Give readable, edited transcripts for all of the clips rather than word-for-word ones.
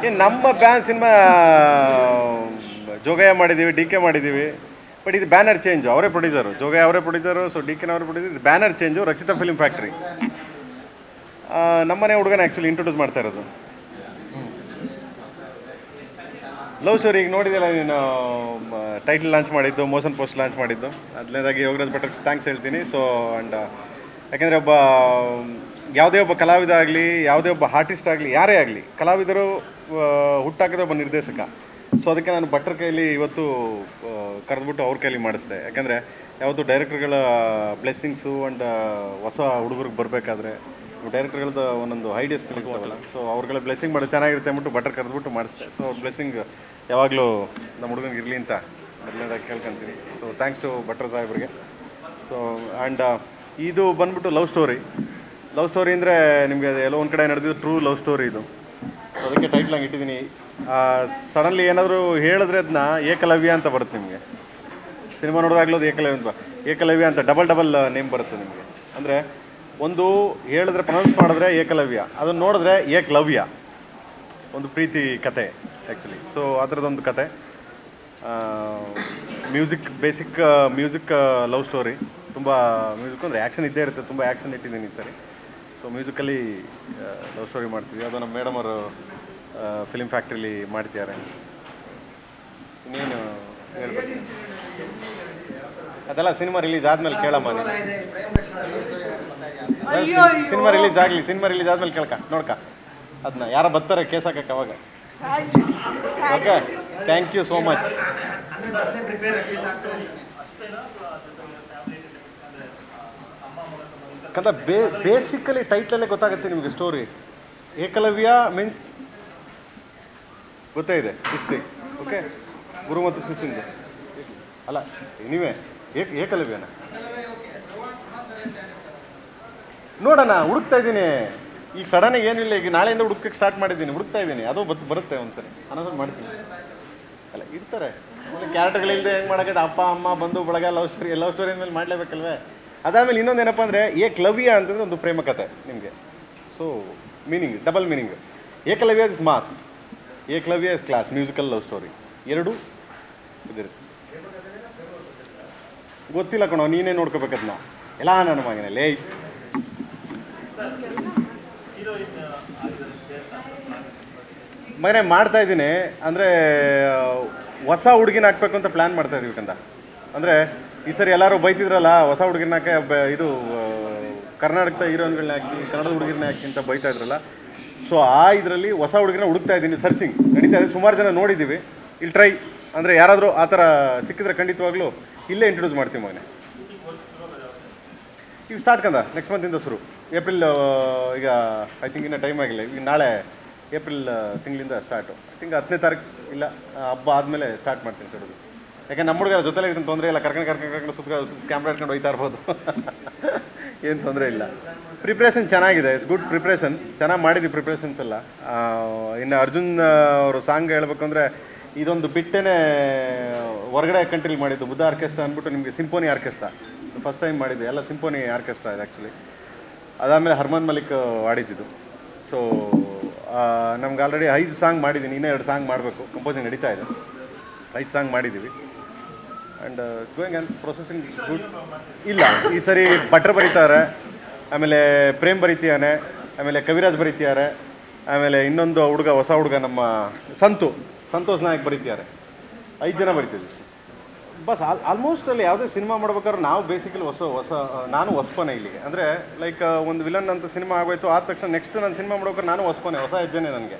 ಏನು ನಮ್ಮ ban cinema Jogayya ಮಾಡಿದ್ದೀವಿ, ಡಿ ಕೆ ಮಾಡಿದ್ದೀವಿ. ಬಟ್ ಇದು ಬ್ಯಾನರ್ ಚೇಂಜು, ಅವರೇ ಪ್ರೊಡ್ಯೂಸರು, ಜೋಗಯ್ಯ ಅವರೇ ಪ್ರೊಡ್ಯೂಸರು, ಸೊ ಡಿ ಕೆನ ಅವರೇ ಪ್ರೊಡ್ಯೂಸರ್. ಇದು banner change, Rakshita film factory. ನಮ್ಮನೆ ಹುಡುಗನ ಆ್ಯಕ್ಚುಲಿ ಇಂಟ್ರೊಡ್ಯೂಸ್ ಮಾಡ್ತಾ ಇರೋದು. ಲವ್ ಸ್ಟೋರಿ ಈಗ ನೋಡಿದೆಯಲ್ಲ ನೀನು, ಟೈಟಲ್ ಲಾಂಚ್ ಮಾಡಿದ್ದು, ಮೋಷನ್ ಪೋಸ್ಟ್ ಲಾಂಚ್ ಮಾಡಿದ್ದು. ಅದನೇದಾಗಿ ಯೋಗರಾಜ್ ಭಟ್ರಿಗೆ ಥ್ಯಾಂಕ್ಸ್ ಹೇಳ್ತೀನಿ. ಸೊ ಆ್ಯಂಡ್ ಯಾಕೆಂದರೆ ಯಾವುದೇ ಒಬ್ಬ ಕಲಾವಿದ ಆಗಲಿ, ಯಾವುದೇ ಒಬ್ಬ ಆರ್ಟಿಸ್ಟ್ ಆಗಲಿ, ಯಾರೇ ಆಗಲಿ, ಕಲಾವಿದರು ಹುಟ್ಟಾಕಿದ ಒಬ್ಬ ನಿರ್ದೇಶಕ. ಸೊ ಅದಕ್ಕೆ ನಾನು ಭಟ್ರ ಕೈಲಿ ಇವತ್ತು ಕರೆದ್ಬಿಟ್ಟು ಅವ್ರ ಕೈಲಿ ಮಾಡಿಸಿದೆ. ಯಾಕೆಂದರೆ ಯಾವತ್ತು ಡೈರೆಕ್ಟರ್ಗಳ ಬ್ಲೆಸ್ಸಿಂಗ್ಸು ಆ್ಯಂಡ್ ಹೊಸ ಹುಡುಗರಿಗೆ ಬರಬೇಕಾದ್ರೆ ಡೈರೆಕ್ಟರ್ಗಳದ್ದು ಒಂದೊಂದು ಐಡಿಯಾಸ್ ಕಲಿತಾವಲ್ಲ, ಸೊ ಅವ್ರಗಳ ಬ್ಲೆಸ್ಸಿಂಗ್ ಮಾಡೋದು ಚೆನ್ನಾಗಿರುತ್ತೆ ಅಂದ್ಬಿಟ್ಟು ಭಟ್ರ ಕರೆದ್ಬಿಟ್ಟು ಮಾಡಿಸಿದೆ. ಸೊ ಅವ್ರ ಬ್ಲೆಸ್ಸಿಂಗ್ ಯಾವಾಗಲೂ ನಮ್ಮ ಹುಡುಗನಿಗೆ ಇರಲಿ ಅಂತ ಮೊದಲನೇದಾಗಿ ಕೇಳ್ಕೊತೀನಿ. ಸೊ ಥ್ಯಾಂಕ್ಸ್ ಟು ಭಟ್ರ ಸಾಹೇಬ್ರಿಗೆ. ಸೊ ಆ್ಯಂಡ್ ಇದು ಬಂದ್ಬಿಟ್ಟು ಲವ್ ಸ್ಟೋರಿ. ಲವ್ ಸ್ಟೋರಿ ಅಂದರೆ ನಿಮಗೆ ಎಲ್ಲೋ ಒಂದು ಕಡೆ ನಡೆದಿದ್ದು ಟ್ರೂ ಲವ್ ಸ್ಟೋರಿ ಇದು. ಸೊ ಅದಕ್ಕೆ ಟೈಟ್ಲ್ ಹಂಗೆ ಇಟ್ಟಿದ್ದೀನಿ. ಸಡನ್ಲಿ ಏನಾದರೂ ಹೇಳಿದ್ರೆ ಅದನ್ನ ಏಕಲವ್ಯ ಅಂತ ಬರುತ್ತೆ ನಿಮಗೆ. ಸಿನಿಮಾ ನೋಡಿದಾಗ್ಲೂ ಏಕಲವ್ಯ ಅಂತ ಡಬಲ್ ನೇಮ್ ಬರುತ್ತೆ ನಿಮಗೆ. ಅಂದರೆ ಒಂದು ಹೇಳಿದ್ರೆ ಪ್ರೊನೌನ್ಸ್ ಮಾಡಿದ್ರೆ ಏಕಲವ್ಯ, ಅದನ್ನು ನೋಡಿದ್ರೆ ಏಕಲವ್ಯ, ಒಂದು ಪ್ರೀತಿ ಕತೆ ಆ್ಯಕ್ಚುಲಿ. ಸೊ ಅದರದ್ದೊಂದು ಕತೆ. Basic music love story. ತುಂಬ ಮ್ಯೂಸಿಕ್ ಅಂದರೆ ಆ್ಯಕ್ಷನ್ ಇದ್ದೇ ಇರುತ್ತೆ, ತುಂಬ ಆ್ಯಕ್ಷನ್ ಇಟ್ಟಿದ್ದೀನಿ ಈ ಸರಿ. ಸೊ ಮ್ಯೂಸಿಕಲ್ಲಿ ಲವ್ ಸ್ಟೋರಿ ಮಾಡ್ತೀವಿ. ಅದು ನಮ್ಮ ಮೇಡಮ್ ಅವರು ಫಿಲ್ಮ್ ಫ್ಯಾಕ್ಟ್ರಿಲಿ ಮಾಡ್ತಿದ್ದಾರೆ. ಇನ್ನೇನು ಹೇಳ್ಬೇಕು, ಅದೆಲ್ಲ ಸಿನಿಮಾ ರಿಲೀಸ್ ಆದಮೇಲೆ ಕೇಳಮ್ಮ ನೀನು. ಸಿನಿಮಾ ರಿಲೀಸ್ ಆದಮೇಲೆ ಕೇಳ್ಕ ನೋಡ್ಕ, ಅದನ್ನ ಯಾರ ಬರ್ತಾರೆ ಕೇಸ್ ಹಾಕಕ್ಕೆ ಅವಾಗ. Okay, thank you so much. ಕಂದ ಬೇಸಿಕಲಿ ಟೈಟ್ಲಲ್ಲೇ ಗೊತ್ತಾಗುತ್ತೆ ನಿಮಗೆ ಸ್ಟೋರಿ. ಏಕಲವ್ಯ ಮೀನ್ಸ್ ಗೊತ್ತೇ ಇದೆ ಹಿಸ್ಟ್ರಿ. ಓಕೆ, ಗುರು ಮತ್ತು ಶಿಷ್ಯಂದು ಅಲ್ಲ, ನೀವೇ ಏಕಲವ್ಯನ ನೋಡೋಣ. ಹುಡುಕ್ತಾ ಇದ್ದೀನಿ ಈಗ, ಸಡನ್ನಾಗಿ ಏನಿಲ್ಲ, ಈಗ ನಾಳೆಯಿಂದ ಹುಡುಕಕ್ಕೆ ಸ್ಟಾರ್ಟ್ ಮಾಡಿದ್ದೀನಿ, ಹುಡುಕ್ತಾ ಇದ್ದೀನಿ. ಅದು ಬರುತ್ತೆ ಒಂದ್ಸರಿ, ಅನ್ನೋದು ಮಾಡ್ತೀನಿ. ಅಲ್ಲ ಇರ್ತಾರೆ ಆಮೇಲೆ ಕ್ಯಾರೆಕ್ಟರ್ಗಳಿಲ್ಲದೆ ಹೆಂಗೆ ಮಾಡೋಕ್ಕೆ, ಅಪ್ಪ ಅಮ್ಮ ಬಂದು ಬಳಗ ಲವ್ ಸ್ಟೋರಿ ಮೇಲೆ ಮಾಡಲೇಬೇಕಲ್ವೇ. ಅದಾದಮೇಲೆ ಇನ್ನೊಂದೇನಪ್ಪ ಅಂದರೆ ಏಕಲವ್ಯ ಅಂತಂದರೆ ಒಂದು ಪ್ರೇಮ ಕಥೆ ನಿಮಗೆ. So meaning double meaning. Ekalavya is mass, Ekalavya is class. Musical love story ಎರಡು ಇದಿರುತ್ತೆ. ಗೊತ್ತಿಲ್ಲ ಕಣೋ, ನೀನೇ ನೋಡ್ಕೋಬೇಕದನ್ನ. ಎಲ್ಲ ನನ್ನ ಮಗನೇ ಲೇ. ಮಗನೇ ಮಾಡ್ತಾಯಿದ್ದೀನಿ ಅಂದರೆ ಹೊಸ ಹುಡುಗಿನ ಹಾಕ್ಬೇಕು ಅಂತ ಪ್ಲ್ಯಾನ್ ಮಾಡ್ತಾಯಿದ್ದೀವಿ ಕಂದ. ಅಂದರೆ ಈ ಸರಿ ಎಲ್ಲರೂ ಬೈತಿದ್ರಲ್ಲ ಹೊಸ ಹುಡುಗಿನ ಹಾಕಿ, ಇದು ಕರ್ನಾಟಕದ ಹೀರೋಯಿನ್ಗಳನ್ನ ಹಾಕಿ, ಕನ್ನಡದ ಹುಡುಗಿರನ್ನ ಹಾಕಿ ಅಂತ ಬೈತಾ ಇದ್ರಲ್ಲ. ಸೊ ಆ ಇದರಲ್ಲಿ ಹೊಸ ಹುಡುಗಿನ ಹುಡುಕ್ತಾ ಇದ್ದೀನಿ, ಸರ್ಚಿಂಗ್ ನಡೀತಾ ಇದೆ. ಸುಮಾರು ಜನ ನೋಡಿದ್ದೀವಿ. ಇಲ್ಲಿ ಟ್ರೈ ಅಂದರೆ ಯಾರಾದರೂ ಆ ಥರ ಸಿಕ್ಕಿದ್ರೆ ಖಂಡಿತವಾಗ್ಲೂ ಇಲ್ಲೇ ಇಂಟ್ರೊಡ್ಯೂಸ್ ಮಾಡ್ತೀವಿ ಮಗನೇ. ಈಗ ಸ್ಟಾರ್ಟ್ ಕಂದ, ನೆಕ್ಸ್ಟ್ ಮಂತಿಂದ ಶುರು. ಏಪ್ರಿಲ್, ಈಗ ಐ ಥಿಂಕ್ ಇನ್ನೂ ಟೈಮ್ ಆಗಿಲ್ಲ, ಈಗ ನಾಳೆ ಏಪ್ರಿಲ್ ತಿಂಗಳಿಂದ ಸ್ಟಾರ್ಟು. ಐ ಥಿಂಕ್ 10ನೇ ತಾರೀಕು ಇಲ್ಲ, ಹಬ್ಬ ಆದಮೇಲೆ ಸ್ಟಾರ್ಟ್ ಮಾಡ್ತೀನಿ ಸರ್. ಯಾಕೆ ನಮ್ಮ ಹುಡುಗರ ಜೊತೆಲೇ ಇರ್ತೀನಿ, ತೊಂದರೆ ಇಲ್ಲ. ಕರ್ಕೊಂಡು ಸುತ್ತ ಕ್ಯಾಮ್ರಾ ಇಟ್ಕೊಂಡು ಹೋಯ್ತಾ ಇರ್ಬೋದು, ಏನು ತೊಂದರೆ ಇಲ್ಲ. ಪ್ರಿಪ್ರೇಷನ್ ಚೆನ್ನಾಗಿದೆ, ಇಟ್ಸ್ ಗುಡ್ ಪ್ರಿಪ್ರೇಷನ್. ಚೆನ್ನಾಗಿ ಮಾಡಿದ್ವಿ ಪ್ರಿಪ್ರೇಷನ್ಸ್ ಎಲ್ಲ. ಇನ್ನು ಅರ್ಜುನ್ ಅವರು ಸಾಂಗ್ ಹೇಳ್ಬೇಕು ಅಂದರೆ ಇದೊಂದು ಬಿಟ್ಟೇ ಹೊರಗಡೆ ಕಂಟ್ರಿಲಿ ಮಾಡಿದ್ದು. ಬುದ್ಧ ಆರ್ಕೆಸ್ಟ್ರಾ ಅಂದ್ಬಿಟ್ಟು ನಿಮಗೆ ಸಿಂಫೋನಿ ಆರ್ಕೆಸ್ಟ್ರಾ ಫಸ್ಟ್ ಟೈಮ್ ಮಾಡಿದ್ದು. ಎಲ್ಲ ಸಿಂಫೋನಿ ಆರ್ಕೆಸ್ಟ್ರಾ ಇದು ಆ್ಯಕ್ಚುಲಿ. ಅದಾದಮೇಲೆ ಹರ್ಮನ್ ಮಲಿಕ್ ಆಡಿದ್ದು. ಸೊ ನಮ್ಗೆ ಆಲ್ರೆಡಿ 5 ಸಾಂಗ್ ಮಾಡಿದ್ದೀನಿ, ಇನ್ನೂ 2 ಸಾಂಗ್ ಮಾಡಬೇಕು. ಕಂಪೋಸಿಂಗ್ ನಡೀತಾ ಇದೆ. 5 ಸಾಂಗ್ ಮಾಡಿದ್ದೀವಿ. And going and processing good. ಇಲ್ಲ ಈ ಸರಿ ಭಟ್ರು ಬರೀತಾರೆ, ಆಮೇಲೆ ಪ್ರೇಮ್ ಬರೀತಿಯಾನೆ, ಆಮೇಲೆ ಕವಿರಾಜ್ ಬರೀತಿದ್ದಾರೆ, ಆಮೇಲೆ ಇನ್ನೊಂದು ಹುಡುಗ, ಹೊಸ ಹುಡುಗ ನಮ್ಮ ಸಂತೋಷ್ ನಾಯಕ್ ಬರೀತಿದ್ದಾರೆ. 5 ಜನ ಬರೀತಿದ್ವಿ ಬಸ್. ಆಲ್ಮೋಸ್ಟ್ ಅಲ್ಲಿ ಯಾವುದೇ ಸಿನಿಮಾ ಮಾಡ್ಬೇಕಾದ್ರೆ ನಾವು ಬೇಸಿಕಲಿ ನಾನು ಹೊಸಪನೆ ಇಲ್ಲಿಗೆ. ಅಂದರೆ ಲೈಕ್ ಒಂದು ವಿಲನ್ ಅಂತ ಸಿನಿಮಾ ಆಗೋಯ್ತು, ಆದ ತಕ್ಷಣ ನೆಕ್ಸ್ಟ್ ನಾನು ಸಿನಿಮಾ ಮಾಡ್ಬೇಕಾದ್ರೆ ನಾನು ಹೊಸಪನೆ, ಹೊಸ ಹೆಜ್ಜೆನೇ ನನಗೆ.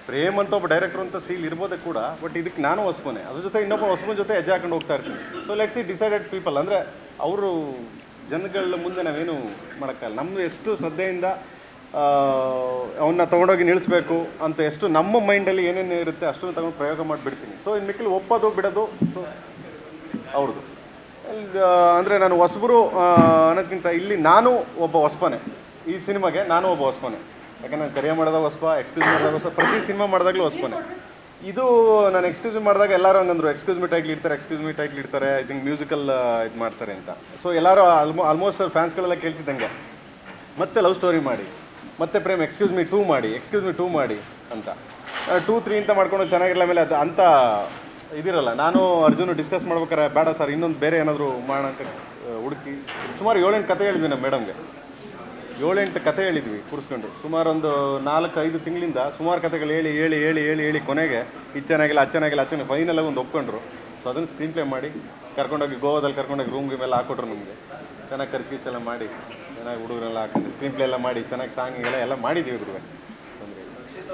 ಪ್ರೇಮ್ ಅಂತ ಒಬ್ಬ ಡೈರೆಕ್ಟರ್ ಅಂತ ಸೀಲ್ ಇರ್ಬೋದೇ ಕೂಡ, ಬಟ್ ಇದಕ್ಕೆ ನಾನು ಹೊಸಪನೆ. ಅದ್ರ ಜೊತೆ ಇನ್ನೊಬ್ಬ ಹೊಸಪನ ಜೊತೆ ಹೆಜ್ಜೆ ಹಾಕೊಂಡು ಹೋಗ್ತಾ ಇರ್ತೀನಿ. So let's see decided people. ಅಂದರೆ ಅವರು ಜನಗಳ ಮುಂದೆ ನಾವೇನು ಮಾಡೋಕ್ಕಲ್ಲ. ನಮ್ಮದು ಎಷ್ಟು ಶ್ರದ್ಧೆಯಿಂದ ಅವನ್ನ ತೊಗೊಂಡೋಗಿ ನಿಲ್ಲಿಸ್ಬೇಕು ಅಂತ ಎಷ್ಟು ನಮ್ಮ ಮೈಂಡಲ್ಲಿ ಏನೇನು ಇರುತ್ತೆ ಅಷ್ಟನ್ನು ತಗೊಂಡು ಪ್ರಯೋಗ ಮಾಡಿಬಿಡ್ತೀನಿ. ಸೊ ಇನ್ನು ಮಿಕ್ಕಲು ಒಪ್ಪೋದು ಬಿಡೋದು ಸೊ ಅವ್ರದ್ದು. ಅಂದರೆ ನಾನು ಹೊಸಬರು ಅನ್ನೋದಕ್ಕಿಂತ ಇಲ್ಲಿ ನಾನು ಒಬ್ಬ ಹೊಸಪನೆ. ಈ ಸಿನಿಮಾಗೆ ನಾನು ಒಬ್ಬ ಹೊಸಪನೆ. ಯಾಕಂದ್ರೆ ನಾನು ಕರಿಯ ಮಾಡಿದಾಗ ಹೊಸಪ, ಎಕ್ಸ್ಕ್ಯೂಸ್ ಮಾಡಿದಾಗ ಹೊಸ, ಪ್ರತಿ ಸಿನಿಮಾ ಮಾಡಿದಾಗಲೂ ಹೊಸಪನೆ. ಇದು ನಾನು ಎಕ್ಸ್ಕ್ಯೂಸ್ ಮಾಡಿದಾಗ ಎಲ್ಲರೂ ಹಂಗಂದ್ರು, ಎಕ್ಸ್ಕ್ಯೂಸ್ ಮಿ ಟೈಟ್ಲ್ ಇಡ್ತಾರೆ, ಐ ಥಿಂಕ್ ಮ್ಯೂಸಿಕಲ್ ಇದು ಮಾಡ್ತಾರೆ ಅಂತ. ಸೊ ಎಲ್ಲರೂ ಆಲ್ಮೋಸ್ಟ್ ಫ್ಯಾನ್ಸ್ಗಳೆಲ್ಲ ಕೇಳ್ತಿದ್ದಂಗೆ ಮತ್ತೆ ಲವ್ ಸ್ಟೋರಿ ಮಾಡಿ ಮತ್ತೆ ಪ್ರೇಮ್ ಎಕ್ಸ್ಕ್ಯೂಸ್ ಮೀ 2 ಮಾಡಿ ಅಂತ 2-3 ಅಂತ ಮಾಡ್ಕೊಂಡು ಚೆನ್ನಾಗಿರಲ್ಲ. ಮೇಲೆ ಅದು ಅಂತ ಇದಿರಲ್ಲ. ನಾನು ಅರ್ಜುನ್ ಡಿಸ್ಕಸ್ ಮಾಡ್ಬೇಕಾರೆ ಬೇಡ ಸರ್ ಇನ್ನೊಂದು ಬೇರೆ ಏನಾದರೂ ಮಾಡೋಣ ಅಂತ ಹುಡುಕಿ ಸುಮಾರು 7-8 ಕತೆ ಹೇಳಿದ್ವಿ ನಮ್ಮ ಮೇಡಮ್ಗೆ. 7-8 ಕತೆ ಹೇಳಿದ್ವಿ ಕೂರಿಸ್ಕೊಂಡು. ಸುಮಾರು ಒಂದು 4-5 ತಿಂಗಳಿಂದ ಸುಮಾರು ಕತೆಗಳು ಹೇಳಿ ಕೊನೆಗೆ ಇದು ಚೆನ್ನಾಗಿಲ್ಲ ಫೈನಲ್ ಒಂದು ಒಪ್ಕೊಂಡ್ರು. ಸೊ ಅದನ್ನು ಸ್ಕ್ರೀನ್ ಪ್ಲೇ ಮಾಡಿ ಕರ್ಕೊಂಡೋಗಿ ಗೋವಾದಲ್ಲಿ ಕರ್ಕೊಂಡೋಗಿ ರೂಮ್ಗೆ ಮೇಲೆ ಹಾಕೊಟ್ರು ನಮಗೆ. ಚೆನ್ನಾಗಿ ಖರ್ಚು ಮಾಡಿ ಚೆನ್ನಾಗಿ ಹುಡುಗರೆಲ್ಲ ಹಾಕೊಂಡು ಸ್ಕ್ರೀನ್ ಪ್ಲೇ ಎಲ್ಲ ಮಾಡಿ ಚೆನ್ನಾಗಿ ಸಾಂಗಿಗೆಲ್ಲ ಎಲ್ಲ ಮಾಡಿದ್ದೀವಿ ಹುಡುಗ.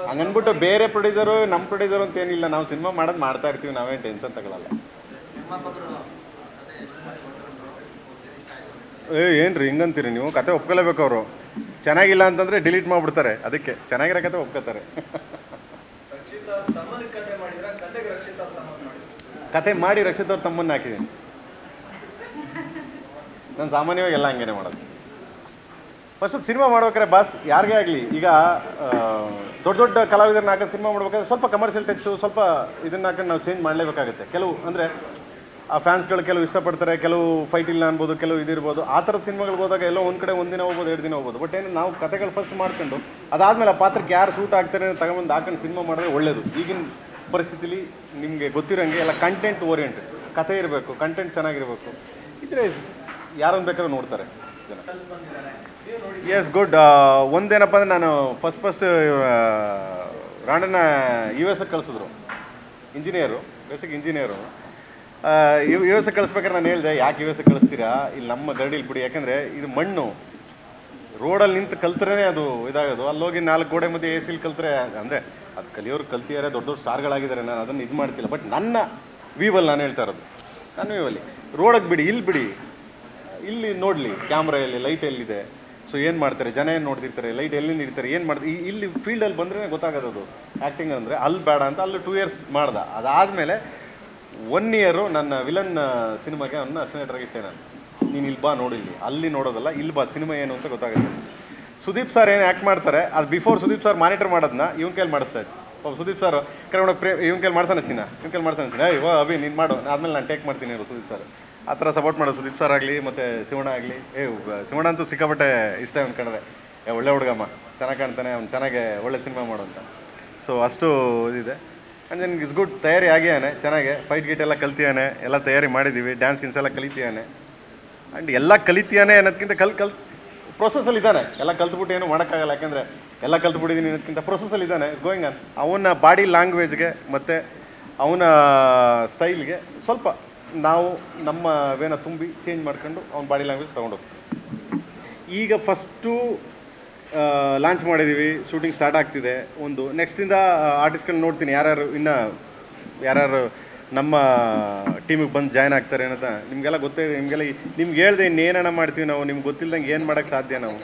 ಹಂಗನ್ಬಿಟ್ಟು ಬೇರೆ ಪ್ರೊಡ್ಯೂಸರು ನಮ್ಮ ಪ್ರೊಡ್ಯೂಸರು ಅಂತ ಏನಿಲ್ಲ. ನಾವು ಸಿನಿಮಾ ಮಾಡ್ತಾ ಇರ್ತೀವಿ, ನಾವೇನು ಟೆನ್ಷನ್ ತಗೊಳ್ಳಲ್ಲ. ಏನ್ರಿ ಹಿಂಗಂತೀರಿ ನೀವು? ಕತೆ ಒಪ್ಕೊಲೇಬೇಕು ಅವರು. ಚೆನ್ನಾಗಿಲ್ಲ ಅಂತಂದರೆ ಡಿಲೀಟ್ ಮಾಡಿಬಿಡ್ತಾರೆ. ಅದಕ್ಕೆ ಚೆನ್ನಾಗಿರೋ ಕತೆ ಒಪ್ಕೋತಾರೆ. ಕತೆ ಮಾಡಿ ರಕ್ಷಿತ್ ಅವ್ರ ತಮ್ಮನ್ನ ಹಾಕಿದ್ದೀನಿ. ನಾನು ಸಾಮಾನ್ಯವಾಗಿ ಎಲ್ಲ ಹಂಗೇನೆ ಮಾಡೋದು. ಫಸ್ಟ್ ಸಿನಿಮಾ ಮಾಡ್ಬೇಕಾರೆ ಬಾಸ್ ಯಾರಿಗೇ ಆಗಲಿ, ಈಗ ದೊಡ್ಡ ಕಲಾವಿದರನ್ನ ಹಾಕೊಂಡು ಸಿನಿಮಾ ಮಾಡ್ಬೇಕಾದ್ರೆ ಸ್ವಲ್ಪ ಕಮರ್ಷಿಯಲ್ ಟಚ್ಚು ಸ್ವಲ್ಪ ಇದನ್ನ ಹಾಕೊಂಡು ನಾವು ಚೇಂಜ್ ಮಾಡಲೇಬೇಕಾಗುತ್ತೆ. ಕೆಲವು ಅಂದರೆ ಆ ಫ್ಯಾನ್ಸ್ಗಳು ಕೆಲವು ಇಷ್ಟಪಡ್ತಾರೆ, ಕೆಲವು ಫೈಟ್ ಇಲ್ಲ ಅನ್ಬೋದು, ಕೆಲವು ಇದಿರ್ಬೋದು. ಆ ಥರದ ಸಿನಿಮಾಗಳಿಗೆ ಹೋದಾಗ ಎಲ್ಲೋ ಒಂದು ಕಡೆ ಒಂದಿನ ಹೋಗ್ಬೋದು, 2 ದಿನ ಹೋಗ್ಬೋದು. ಬಟ್ ಏನು ನಾವು ಕತೆಗಳು ಫಸ್ಟ್ ಮಾಡ್ಕೊಂಡು ಅದಾದಮೇಲೆ ಆ ಪಾತ್ರಕ್ಕೆ ಯಾರು ಸೂಟ್ ಆಗ್ತಾರೆ ತಗೊಂಬಂದು ಹಾಕೊಂಡು ಸಿನಿಮಾ ಮಾಡಿದ್ರೆ ಒಳ್ಳೆಯದು. ಈಗಿನ ಪರಿಸ್ಥಿತಿಲಿ ನಿಮಗೆ ಗೊತ್ತಿರೋಂಗೆ ಎಲ್ಲ ಕಂಟೆಂಟ್ ಓರಿಯೆಂಟೆಡ್ ಕತೆ ಇರಬೇಕು, ಕಂಟೆಂಟ್ ಚೆನ್ನಾಗಿರಬೇಕು. ಇದ್ರೆ ಯಾರನ್ನು ಬೇಕಾದ್ರೂ ನೋಡ್ತಾರೆ ಜನ. Yes good. ಒಂದೇನಪ್ಪ ಅಂದರೆ ನಾನು ಫಸ್ಟ್ ರಾಂಡನ್ನ US ಕಳಿಸಿದ್ರು. Engineer, basic engineer. US ಕಳಿಸ್ಬೇಕಾದ್ರೆ ನಾನು ಹೇಳಿದೆ, ಯಾಕೆ US ಕಳಿಸ್ತೀರಾ, ಇಲ್ಲಿ ನಮ್ಮ ಗರಡಿಲಿ ಬಿಡಿ. ಯಾಕೆಂದರೆ ಇದು ಮಣ್ಣು, ರೋಡಲ್ಲಿ ನಿಂತು ಕಲ್ತ್ರೇ ಅದು ಇದಾಗೋದು. ಅಲ್ಲೋಗಿ 4 ಗೋಡೆ ಮಧ್ಯೆ AC ಕಲ್ತ್ರೆ ಅಂದರೆ ಅದು ಕಲಿಯೋರು ಕಲ್ತಿದ್ದಾರೆ, ದೊಡ್ಡ ಸ್ಟಾರ್ಗಳಾಗಿದ್ದಾರೆ. ನಾನು ಅದನ್ನು ಇದು ಮಾಡ್ತಿಲ್ಲ. ಬಟ್ ನನ್ನ ವ್ಯೂವಲ್ಲಿ ನಾನು ಹೇಳ್ತಾ ಇರೋದು, ನನ್ನ ವ್ಯೂವಲ್ಲಿ ರೋಡಕ್ಕೆ ಬಿಡಿ, ಇಲ್ಲಿ ನೋಡಲಿ ಕ್ಯಾಮ್ರಾ ಎಲ್ಲಿ, ಲೈಟ್ ಎಲ್ಲಿದೆ, ಸೊ ಏನು ಮಾಡ್ತಾರೆ, ಜನ ಏನು ನೋಡ್ತಿರ್ತಾರೆ, ಲೈಟ್ ಎಲ್ಲಿ ನೀಡ್ತಾರೆ, ಏನು ಮಾಡ್ತಾರೆ. ಇಲ್ಲಿ ಫೀಲ್ಡಲ್ಲಿ ಬಂದರೆ ಗೊತ್ತಾಗೋದು ಅದು ಆ್ಯಕ್ಟಿಂಗ್ ಅಂದರೆ. ಅಲ್ಲಿ ಬೇಡ ಅಂತ ಅಲ್ಲಿ 2 years ಮಾಡ್ದೆ. ಅದಾದಮೇಲೆ 1 year ನನ್ನ ವಿಲನ್ ಸಿನಿಮಾಗೆ ಅವನ್ನ ಅಸಿನೇಟರಾಗಿ ಇಟ್ಟೆ ನಾನು. ನೀನು ಇಲ್ಲಿ ಬಾ ನೋಡಿಲ್ಲಿ, ಅಲ್ಲಿ ನೋಡೋದಲ್ಲ, ಇಲ್ಲಿ ಬಾ, ಸಿನಿಮಾ ಏನು ಅಂತ ಗೊತ್ತಾಗುತ್ತೆ. ಸುದೀಪ್ ಸರ್ ಏನು ಆ್ಯಕ್ಟ್ ಮಾಡ್ತಾರೆ ಅದು ಬಿಫೋರ್ ಸುದೀಪ್ ಸರ್ ಮಾನಿಟರ್ ಮಾಡೋದನ್ನ ಇವನ ಕೈಲಿ ಮಾಡಿಸ್ತಾ ಇತ್ತು. ಸುದೀಪ್ ಸರ್ ಕರ್ಕೊಂಡೋಗಿ ಇವನ ಕೈಲಿ ಮಾಡ್ಸೋಣ ಓ ಅಭಿ ನೀನು ಮಾಡು, ಆದಮೇಲೆ ನಾನು ಟೇಕ್ ಮಾಡ್ತೀನಿ ಸುದೀಪ್ ಸರ್. ಆ ಥರ ಸಪೋರ್ಟ್ ಮಾಡೋದು ಸುದೀಪ್ ಸರ್ ಆಗಲಿ ಮತ್ತು ಶಿವಣ್ಣ ಆಗಲಿ. ಶಿವಣ್ಣ ಅಂತೂ ಸಿಕ್ಕಾಪಟ್ಟೆ ಇಷ್ಟ ಅಂದ್ಕೊಂಡ್ರೆ, ಒಳ್ಳೆ ಹುಡುಗಮ್ಮ, ಚೆನ್ನಾಗಿ ಕಾಣ್ತಾನೆ, ಅವ್ನು ಚೆನ್ನಾಗೆ ಒಳ್ಳೆ ಸಿನಿಮಾ ಮಾಡು ಅಂತ. ಸೊ ಅಷ್ಟು ಇದಿದೆ. And then is good. ತಯಾರಿ ಆಗಿಯಾನೆ ಚೆನ್ನಾಗೆ, ಫೈಟ್ ಗೀಟ್ ಎಲ್ಲ ಕಲ್ತಿಯಾನೆ, ಎಲ್ಲ ತಯಾರಿ ಮಾಡಿದ್ದೀವಿ, ಡ್ಯಾನ್ಸ್ ಗಿನ್ಸ್ ಎಲ್ಲ ಕಲಿತಿಯಾನೆ. ಆ್ಯಂಡ್ ಎಲ್ಲ ಕಲಿತಿಯಾನೆ ಅನ್ನೋದಕ್ಕಿಂತ ಪ್ರೊಸೆಸಲ್ಲಿ ಇದ್ದಾನೆ. ಎಲ್ಲ ಕಲ್ತ್ಬಿಟ್ಟು ಏನೂ ಮಾಡೋಕ್ಕಾಗಲ್ಲ, ಯಾಕೆಂದರೆ ಎಲ್ಲ ಕಲ್ತ್ಬಿಟ್ಟಿದ್ದೀನಿ ಅನ್ನೋದಕ್ಕಿಂತ ಪ್ರೊಸೆಸಲ್ಲಿ ಇದ್ದಾನೆ, ಗೋಯಿಂಗ್ ಆನ್. ಅವನ ಬಾಡಿ ಲ್ಯಾಂಗ್ವೇಜ್ಗೆ ಮತ್ತು ಅವನ ಸ್ಟೈಲ್ಗೆ ಸ್ವಲ್ಪ ನಾವು ನಮ್ಮ ವೇನ ತುಂಬಿ ಚೇಂಜ್ ಮಾಡ್ಕೊಂಡು ಅವ್ನ ಬಾಡಿ ಲ್ಯಾಂಗ್ವೇಜ್ ತೊಗೊಂಡೋಗ್ತೀವಿ. ಈಗ ಫಸ್ಟು ಲಾಂಚ್ ಮಾಡಿದ್ದೀವಿ, ಶೂಟಿಂಗ್ ಸ್ಟಾರ್ಟ್ ಆಗ್ತಿದೆ. ಒಂದು ನೆಕ್ಸ್ಟಿಂದ ಆರ್ಟಿಸ್ಟ್ಗಳನ್ನ ನೋಡ್ತೀನಿ, ಯಾರ್ಯಾರು ನಮ್ಮ ಟೀಮಿಗೆ ಬಂದು ಜಾಯ್ನ್ ಆಗ್ತಾರೆ ಅನ್ನೋದ ನಿಮಗೆಲ್ಲ ಗೊತ್ತೇ ಇದೆ. ನಿಮ್ಗೆ ಹೇಳ್ದೆ ಇನ್ನೇನ ಮಾಡ್ತೀವಿ ನಾವು, ನಿಮ್ಗೆ ಗೊತ್ತಿಲ್ದಂಗೆ ಏನು ಮಾಡೋಕ್ಕೆ ಸಾಧ್ಯ ನಾವು.